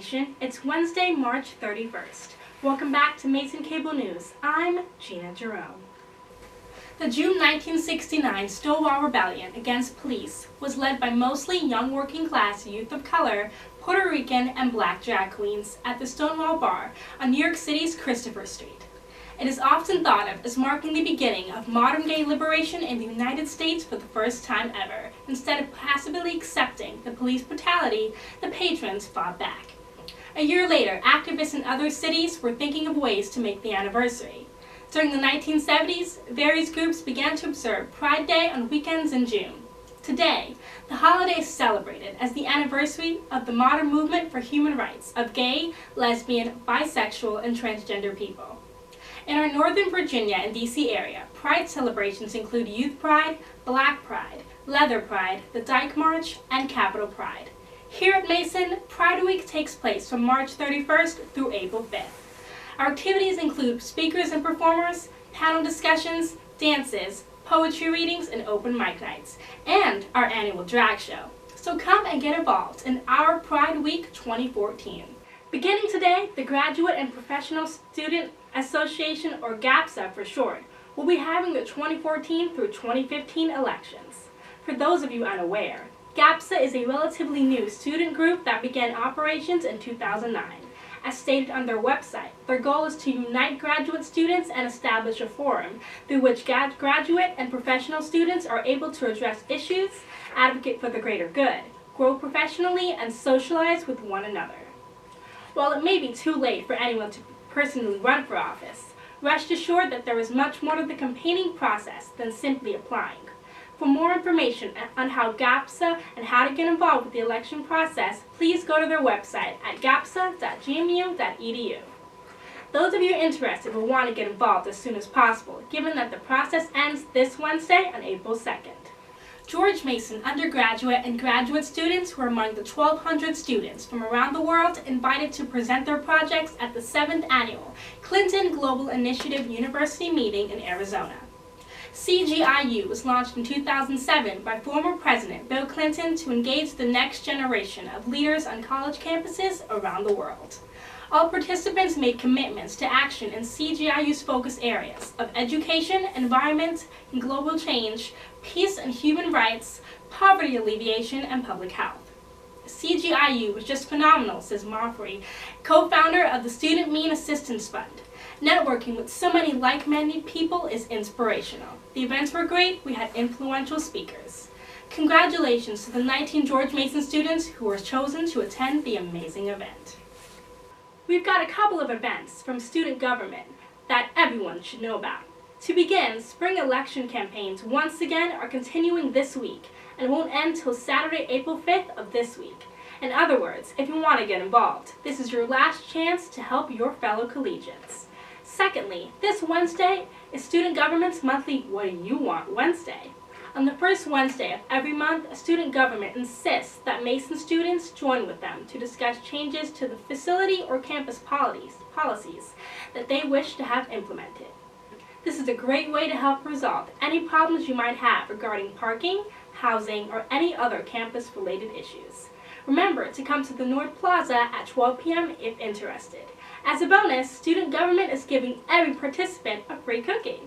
Nation. It's Wednesday, March 31st. Welcome back to Mason Cable News. I'm Gina Jerome. The June 1969 Stonewall Rebellion against police was led by mostly young working-class youth of color, Puerto Rican, and black drag queens at the Stonewall Bar on New York City's Christopher Street. It is often thought of as marking the beginning of modern gay liberation in the United States for the first time ever. Instead of passively accepting the police brutality, the patrons fought back. A year later, activists in other cities were thinking of ways to make the anniversary. During the 1970s, various groups began to observe Pride Day on weekends in June. Today, the holiday is celebrated as the anniversary of the modern movement for human rights of gay, lesbian, bisexual, and transgender people. In our Northern Virginia and D.C. area, Pride celebrations include Youth Pride, Black Pride, Leather Pride, the Dyke March, and Capitol Pride. Here at Mason, Pride Week takes place from March 31st through April 5th. Our activities include speakers and performers, panel discussions, dances, poetry readings, and open mic nights, and our annual drag show. So come and get involved in our Pride Week 2014. Beginning today, the Graduate and Professional Student Association, or GAPSA for short, will be having the 2014 through 2015 elections. For those of you unaware, GAPSA is a relatively new student group that began operations in 2009. As stated on their website, their goal is to unite graduate students and establish a forum through which graduate and professional students are able to address issues, advocate for the greater good, grow professionally, and socialize with one another. While it may be too late for anyone to personally run for office, rest assured that there is much more to the campaigning process than simply applying. For more information on how GAPSA and how to get involved with the election process, please go to their website at gapsa.gmu.edu. Those of you interested will want to get involved as soon as possible, given that the process ends this Wednesday on April 2nd. George Mason undergraduate and graduate students were among the 1,200 students from around the world invited to present their projects at the 7th Annual Clinton Global Initiative University meeting in Arizona. CGIU was launched in 2007 by former President Bill Clinton to engage the next generation of leaders on college campuses around the world. All participants made commitments to action in CGIU's focus areas of education, environment, and global change, peace and human rights, poverty alleviation, and public health. CGIU was just phenomenal, says Marfrey, co-founder of the Student Mean Assistance Fund. Networking with so many like-minded people is inspirational. The events were great. We had influential speakers. Congratulations to the 19 George Mason students who were chosen to attend the amazing event. We've got a couple of events from student government that everyone should know about. To begin, spring election campaigns once again are continuing this week and won't end till Saturday, April 5th of this week. In other words, if you want to get involved, this is your last chance to help your fellow collegiates. Secondly, this Wednesday is Student Government's monthly What Do You Want Wednesday. On the first Wednesday of every month, student government insists that Mason students join with them to discuss changes to the facility or campus policies that they wish to have implemented. This is a great way to help resolve any problems you might have regarding parking, housing, or any other campus-related issues. Remember to come to the North Plaza at 12 p.m. if interested. As a bonus, student government is giving every participant a free cookie.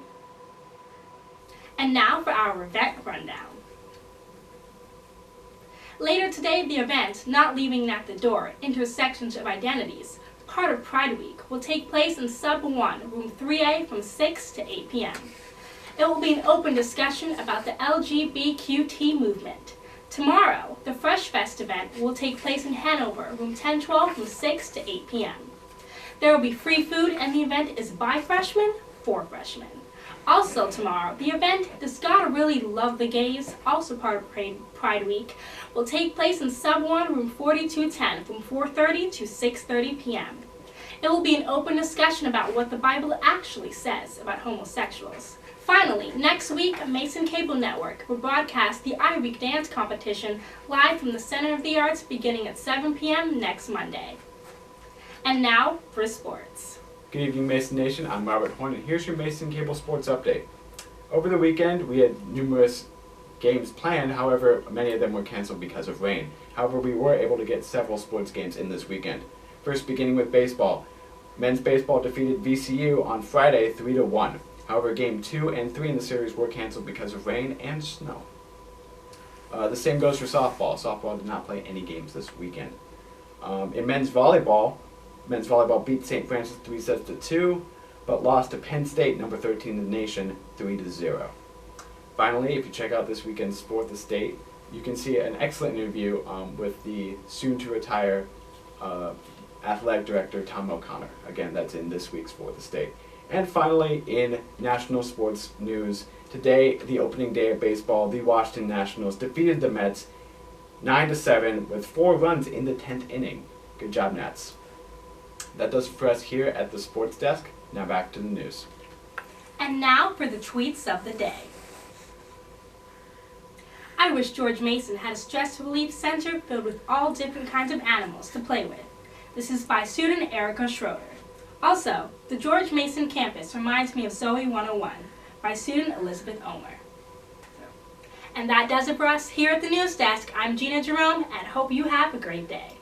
And now for our event rundown. Later today, the event, Not Leaving at the Door, Intersections of Identities, part of Pride Week, will take place in Sub 1, Room 3A from 6 to 8 p.m. It will be an open discussion about the LGBTQ movement. Tomorrow, the Fresh Fest event will take place in Hanover, Room 1012 from 6 to 8 p.m. There will be free food, and the event is by freshmen for freshmen. Also tomorrow, the event, Does God Really Love the Gays?, also part of Pride Week, will take place in Sub 1, Room 4210 from 4:30 to 6:30 p.m. It will be an open discussion about what the Bible actually says about homosexuals. Finally, next week, Mason Cable Network will broadcast the I-Week Dance Competition live from the Center of the Arts beginning at 7 p.m. next Monday. And now for sports. Good evening, Mason Nation. I'm Robert Horn, and here's your Mason Cable Sports Update. Over the weekend, we had numerous games planned, however, many of them were canceled because of rain. However, we were able to get several sports games in this weekend. First, beginning with baseball. Men's baseball defeated VCU on Friday 3-1. However, Game 2 and 3 in the series were canceled because of rain and snow. The same goes for softball. Softball did not play any games this weekend. In men's volleyball beat St. Francis 3-2, but lost to Penn State, number 13 in the nation, 3-0. Finally, if you check out this weekend's Sport the State, you can see an excellent interview with the soon-to-retire athletic director, Tom O'Connor. Again, that's in this week's Sport the State. And finally, in national sports news, today, the opening day of baseball, the Washington Nationals defeated the Mets 9-7 with 4 runs in the 10th inning. Good job, Nats. That does it for us here at the Sports Desk. Now back to the news. And now for the tweets of the day. I wish George Mason had a stress relief center filled with all different kinds of animals to play with. This is by student Erica Schroeder. Also, the George Mason campus reminds me of Zoe 101 by student Elizabeth Omer. And that does it for us here at the News Desk. I'm Gina Jerome, and hope you have a great day.